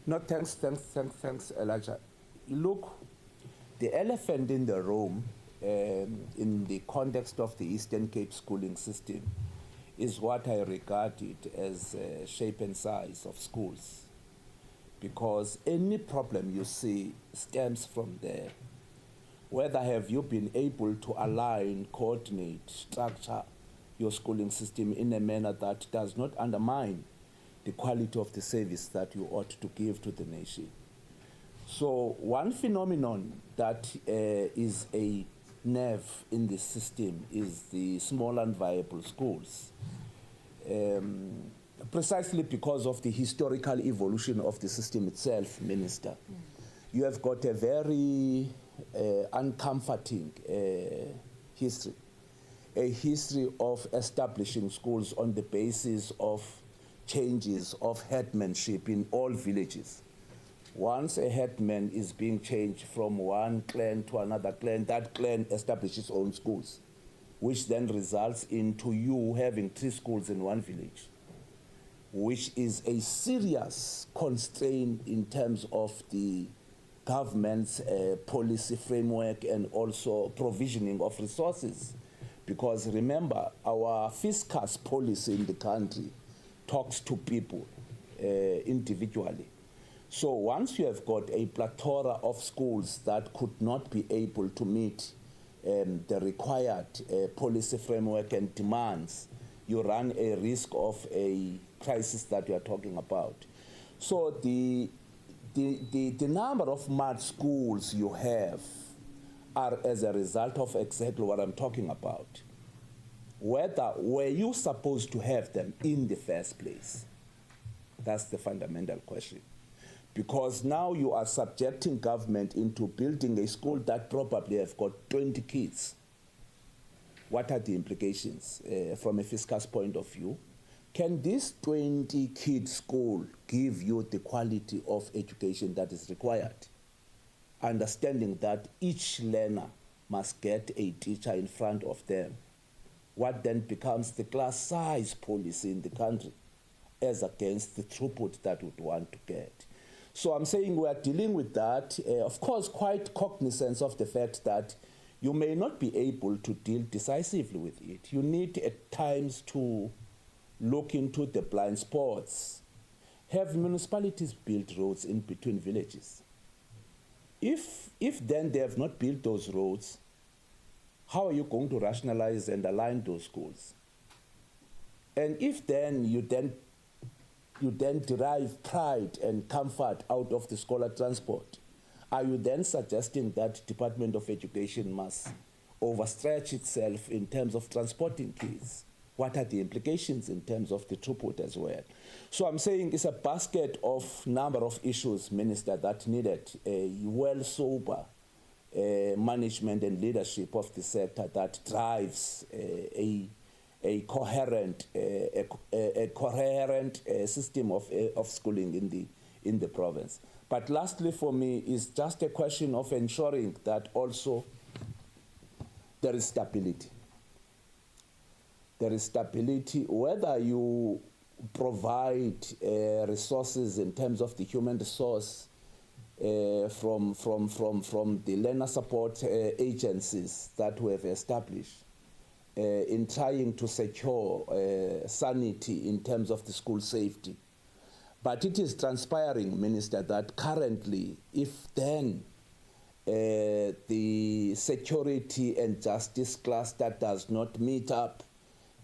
No, thanks, Elijah. Look, the elephant in the room, in the context of the Eastern Cape schooling system, is what I regard it as shape and size of schools. Because any problem you see stems from there. Whether have you been able to align, coordinate, structure your schooling system in a manner that does not undermine the quality of the service that you ought to give to the nation. So one phenomenon that is a nerve in the system is the small and viable schools. Precisely because of the historical evolution of the system itself, Minister. You have got a very uncomforting history, a history of establishing schools on the basis of changes of headmanship in all villages. Once a headman is being changed from one clan to another clan, that clan establishes its own schools, which then results into you having 3 schools in one village, which is a serious constraint in terms of the government's policy framework and also provisioning of resources. Because remember, our fiscus policy in the country talks to people individually. So once you have got a plethora of schools that could not be able to meet the required policy framework and demands, you run a risk of a crisis that you are talking about. So the number of mud schools you have are as a result of exactly what I'm talking about. Were you supposed to have them in the first place? That's the fundamental question. Because now you are subjecting government into building a school that probably have got 20 kids. What are the implications from a fiscus point of view? Can this 20-kid school give you the quality of education that is required? Understanding that each learner must get a teacher in front of them. What then becomes the class size policy in the country as against the throughput that we would want to get? So I'm saying we are dealing with that, of course, quite cognizant of the fact that you may not be able to deal decisively with it. You need at times to look into the blind spots. Have municipalities built roads in between villages? If then they have not built those roads, how are you going to rationalize and align those schools? And if then you derive pride and comfort out of the scholar transport, are you then suggesting that Department of Education must overstretch itself in terms of transporting kids? What are the implications in terms of the throughput as well? So I'm saying it's a basket of number of issues, Minister, that needed a well sober management and leadership of the sector that drives a coherent system of schooling in the province. But lastly for me is just a question of ensuring that also there is stability. There is stability, whether you provide resources in terms of the human resource from the learner support agencies that we have established in trying to secure sanity in terms of the school safety. But it is transpiring, Minister, that currently, if then the security and justice cluster does not meet up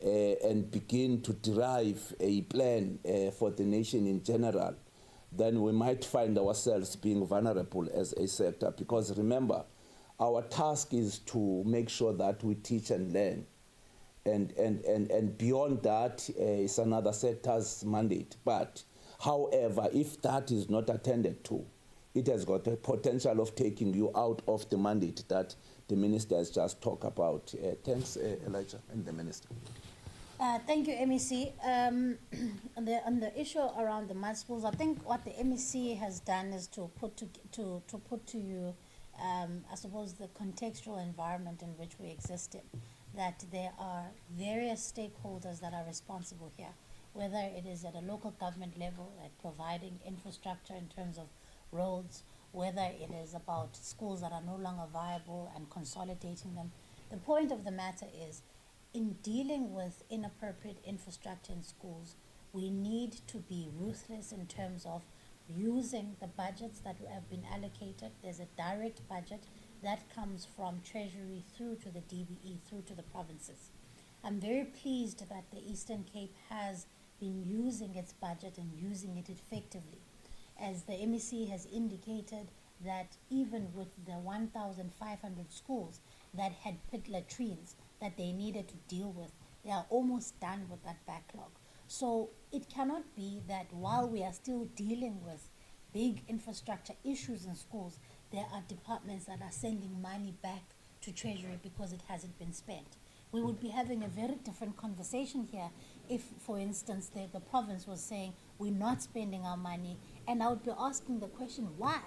and begin to derive a plan for the nation in general, then we might find ourselves being vulnerable as a sector. Because remember, our task is to make sure that we teach and learn. And beyond that is another sector's mandate. But however, if that is not attended to, it has got a potential of taking you out of the mandate that the minister has just talked about. Thanks, Elijah, and the minister. Thank you, MEC. On the issue around the mud schools, I think what the MEC has done is to put to you, I suppose, the contextual environment in which we exist in, that there are various stakeholders that are responsible here. whether it is at a local government level, at providing infrastructure in terms of roads, whether it is about schools that are no longer viable and consolidating them. The point of the matter is, in dealing with inappropriate infrastructure in schools, we need to be ruthless in terms of using the budgets that have been allocated. There's a direct budget that comes from Treasury through to the DBE, through to the provinces. I'm very pleased that the Eastern Cape has been using its budget and using it effectively. As the MEC has indicated, that even with the 1,500 schools that had pit latrines that they needed to deal with, they are almost done with that backlog. So it cannot be that while we are still dealing with big infrastructure issues in schools, there are departments that are sending money back to Treasury because it hasn't been spent. We would be having a very different conversation here if, for instance, the province was saying, we're not spending our money, and I would be asking the question, why,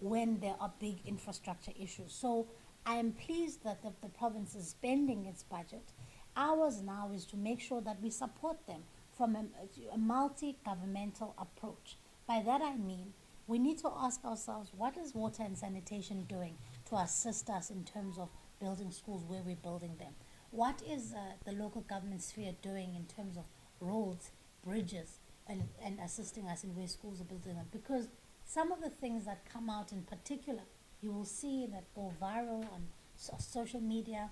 when there are big infrastructure issues. So I am pleased that the province is spending its budget. Ours now is to make sure that we support them from a multi-governmental approach. By that I mean, we need to ask ourselves, what is water and sanitation doing to assist us in terms of building schools where we're building them? What is the local government sphere doing in terms of roads, bridges, and assisting us in where schools are building them? Because some of the things that come out in particular, you will see that go viral on social media,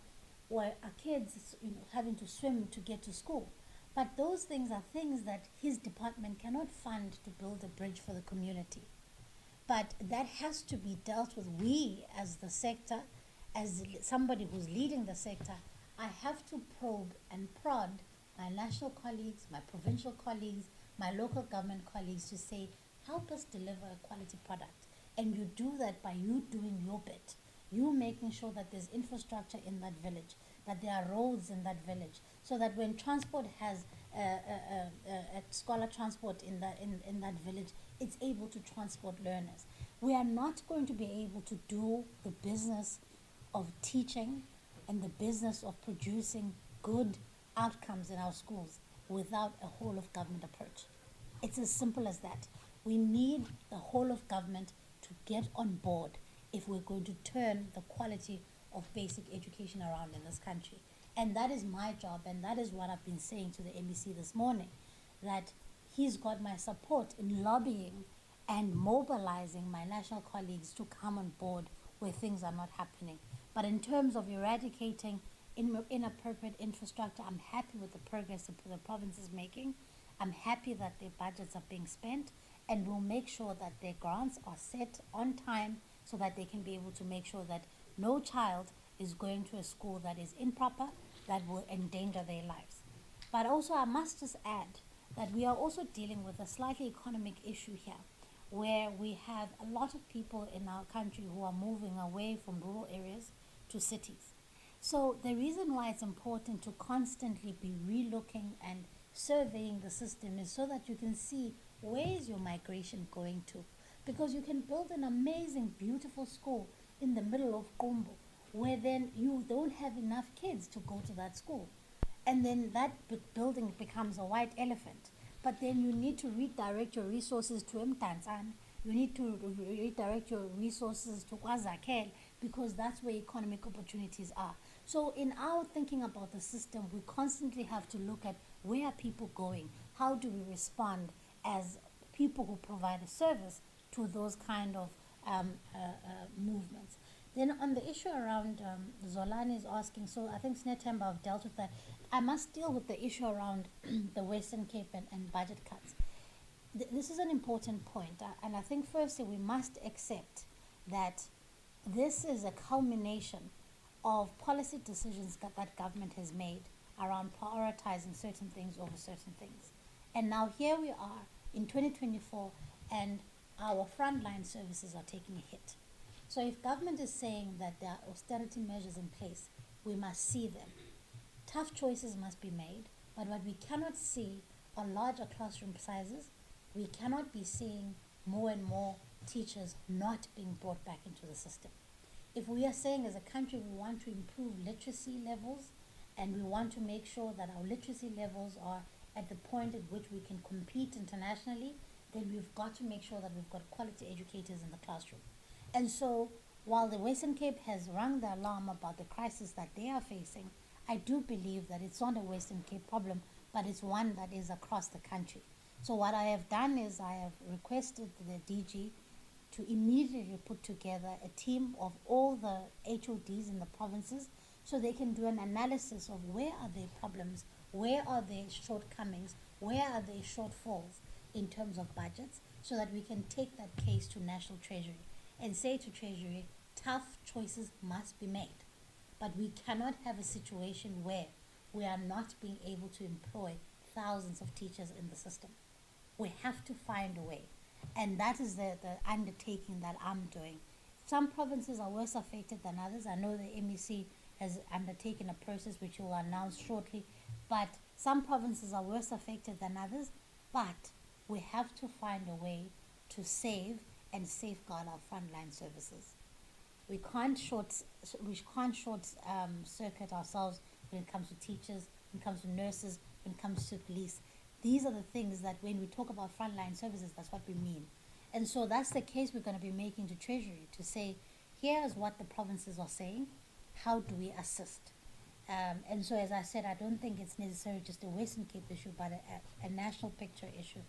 where our kids, having to swim to get to school. But those things are things that his department cannot fund to build a bridge for the community. But that has to be dealt with. We, as the sector, as somebody who's leading the sector, I have to probe and prod my national colleagues, my provincial colleagues, my local government colleagues to say, help us deliver a quality product. And you do that by you doing your bit. You making sure that there's infrastructure in that village, that there are roads in that village, so that when transport has a scholar transport in that village, it's able to transport learners. We are not going to be able to do the business of teaching and the business of producing good outcomes in our schools without a whole of government approach. It's as simple as that. We need the whole of government to get on board if we're going to turn the quality of basic education around in this country. And that is my job, and that is what I've been saying to the MEC this morning, that he's got my support in lobbying and mobilizing my national colleagues to come on board where things are not happening. But in terms of eradicating inappropriate infrastructure, I'm happy with the progress the province is making. I'm happy that their budgets are being spent, and we'll make sure that their grants are set on time so that they can be able to make sure that no child is going to a school that is improper, that will endanger their lives. But also I must just add that we are also dealing with a slightly economic issue here, where we have a lot of people in our country who are moving away from rural areas to cities. So the reason why it's important to constantly be relooking and surveying the system is so that you can see where is your migration going to. Because you can build an amazing, beautiful school in the middle of Qumbu, where then you don't have enough kids to go to that school. And then that building becomes a white elephant. But then you need to redirect your resources to Mtanzan. You need to redirect your resources to KwaZakhele, because that's where economic opportunities are. So in our thinking about the system, we constantly have to look at where are people going? How do we respond as people who provide a service to those kind of movements? Then on the issue around, Zolani is asking, so I think Snetemba have dealt with that. I must deal with the issue around the Western Cape and budget cuts. This is an important point, and I think firstly we must accept that this is a culmination of policy decisions that government has made around prioritizing certain things over certain things. And now here we are in 2024, and our frontline services are taking a hit. So if government is saying that there are austerity measures in place, we must see them. Tough choices must be made, but what we cannot see are larger classroom sizes. We cannot be seeing more and more teachers not being brought back into the system. If we are saying as a country we want to improve literacy levels, and we want to make sure that our literacy levels are at the point at which we can compete internationally, then we've got to make sure that we've got quality educators in the classroom. And so, while the Western Cape has rung the alarm about the crisis that they are facing, I do believe that it's not a Western Cape problem, but it's one that is across the country. So what I have done is I have requested the DG to immediately put together a team of all the HODs in the provinces so they can do an analysis of where are their problems, where are their shortcomings, where are their shortfalls in terms of budgets, so that we can take that case to National Treasury and say to Treasury, tough choices must be made. But we cannot have a situation where we are not being able to employ thousands of teachers in the system. We have to find a way. And that is the undertaking that I'm doing. Some provinces are worse affected than others. I know the MEC has undertaken a process which will announce shortly, but some provinces are worse affected than others. But we have to find a way to save and safeguard our frontline services. We can't short circuit ourselves when it comes to teachers, when it comes to nurses, when it comes to police. These are the things that when we talk about frontline services, that's what we mean. And so that's the case we're going to be making to Treasury to say, here's what the provinces are saying, how do we assist? And so, as I said, I don't think it's necessarily just a Western Cape issue, but a national picture issue.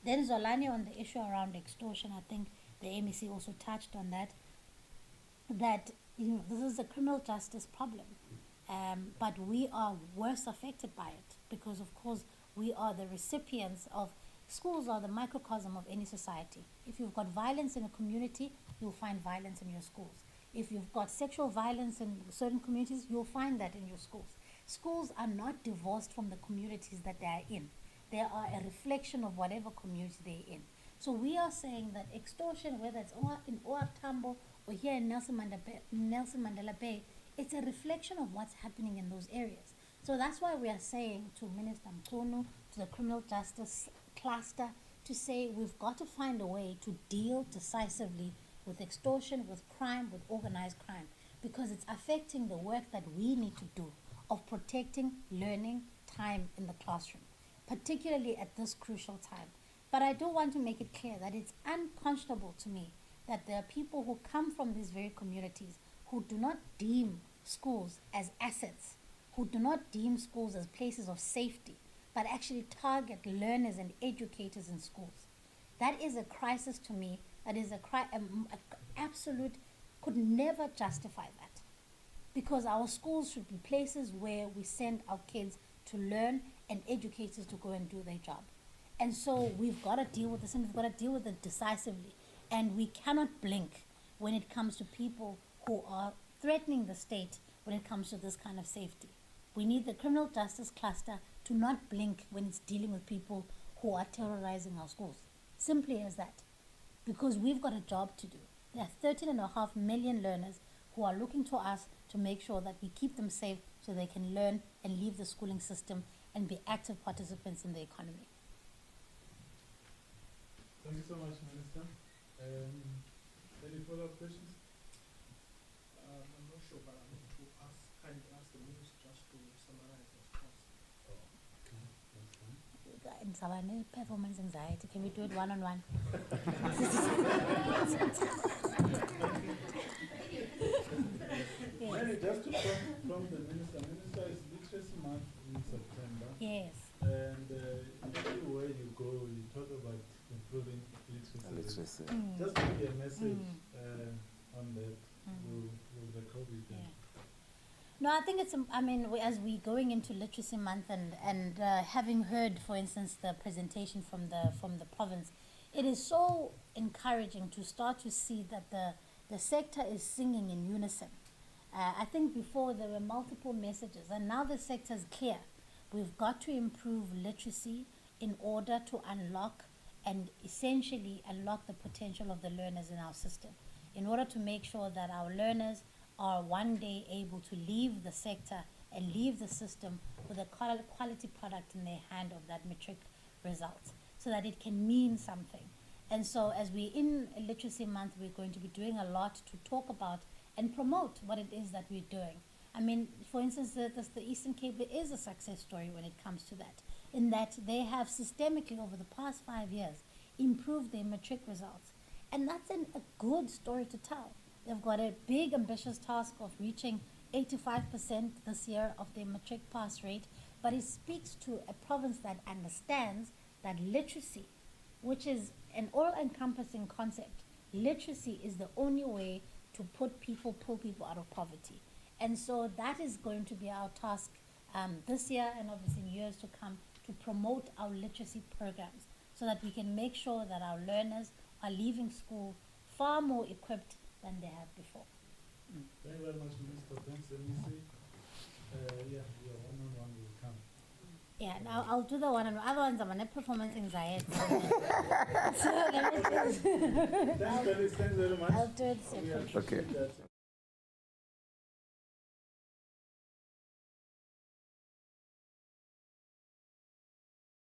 Then Zolani, on the issue around extortion, I think the MEC also touched on that, this is a criminal justice problem. But we are worse affected by it because, of course, we are the recipients of, schools are the microcosm of any society. If you've got violence in a community, you'll find violence in your schools. If you've got sexual violence in certain communities, you'll find that in your schools. Schools are not divorced from the communities that they are in. They are a reflection of whatever community they're in. So we are saying that extortion, whether it's in OR Tambo or here in Nelson Mandela Bay, it's a reflection of what's happening in those areas. So that's why we are saying to Minister Mkhunu, to the criminal justice cluster, to say we've got to find a way to deal decisively with extortion, with crime, with organized crime, because it's affecting the work that we need to do of protecting learning time in the classroom, particularly at this crucial time. But I do want to make it clear that it's unconscionable to me that there are people who come from these very communities who do not deem schools as assets, who do not deem schools as places of safety, but actually target learners and educators in schools. That is a crisis to me. That is a absolute, could never justify that. Because our schools should be places where we send our kids to learn and educators to go and do their job. And so we've got to deal with this, and we've got to deal with it decisively. And we cannot blink when it comes to people who are threatening the state when it comes to this kind of safety. We need the criminal justice cluster to not blink when it's dealing with people who are terrorizing our schools. Simply as that. Because we've got a job to do. There are 13.5 million learners who are looking to us to make sure that we keep them safe so they can learn and leave the schooling system and be active participants in the economy. Thank you so much, Minister. Any follow-up questions? I'm not sure, but I need to kindly ask the minister just to summarize his thoughts. That's fine. Performance anxiety. Can we do it one-on-one? Maybe just to from the minister. Minister, is Literacy Month in September. Yes. And everywhere you go, you talk about improving literacy. Just maybe a message on that with the COVID. Yeah. No, I think it's, as we going into Literacy Month and having heard, for instance, the presentation from the province, it is so encouraging to start to see that the sector is singing in unison. I think before there were multiple messages, and now the sector is clear. We've got to improve literacy in order to unlock and essentially unlock the potential of the learners in our system, in order to make sure that our learners are one day able to leave the sector and leave the system with a quality product in their hand of that matric results, so that it can mean something. And so as we're in Literacy Month, we're going to be doing a lot to talk about and promote what it is that we're doing. For instance, the Eastern Cape is a success story when it comes to that. in that they have systemically over the past 5 years improved their matric results. And that's a good story to tell. They've got a big ambitious task of reaching 85% this year of their matric pass rate, but it speaks to a province that understands that literacy, which is an all-encompassing concept, literacy is the only way to pull people out of poverty. And so that is going to be our task this year and obviously in years to come, to promote our literacy programs so that we can make sure that our learners are leaving school far more equipped than they have before. Thank you very much, Minister. Thanks, MEC. Yeah, your one-on-one will come. Yeah, and I'll do the one on other ones. I'm on a performance anxiety. So let me just, Thanks, Dennis. Thanks very much. I'll do it We separately. appreciate that.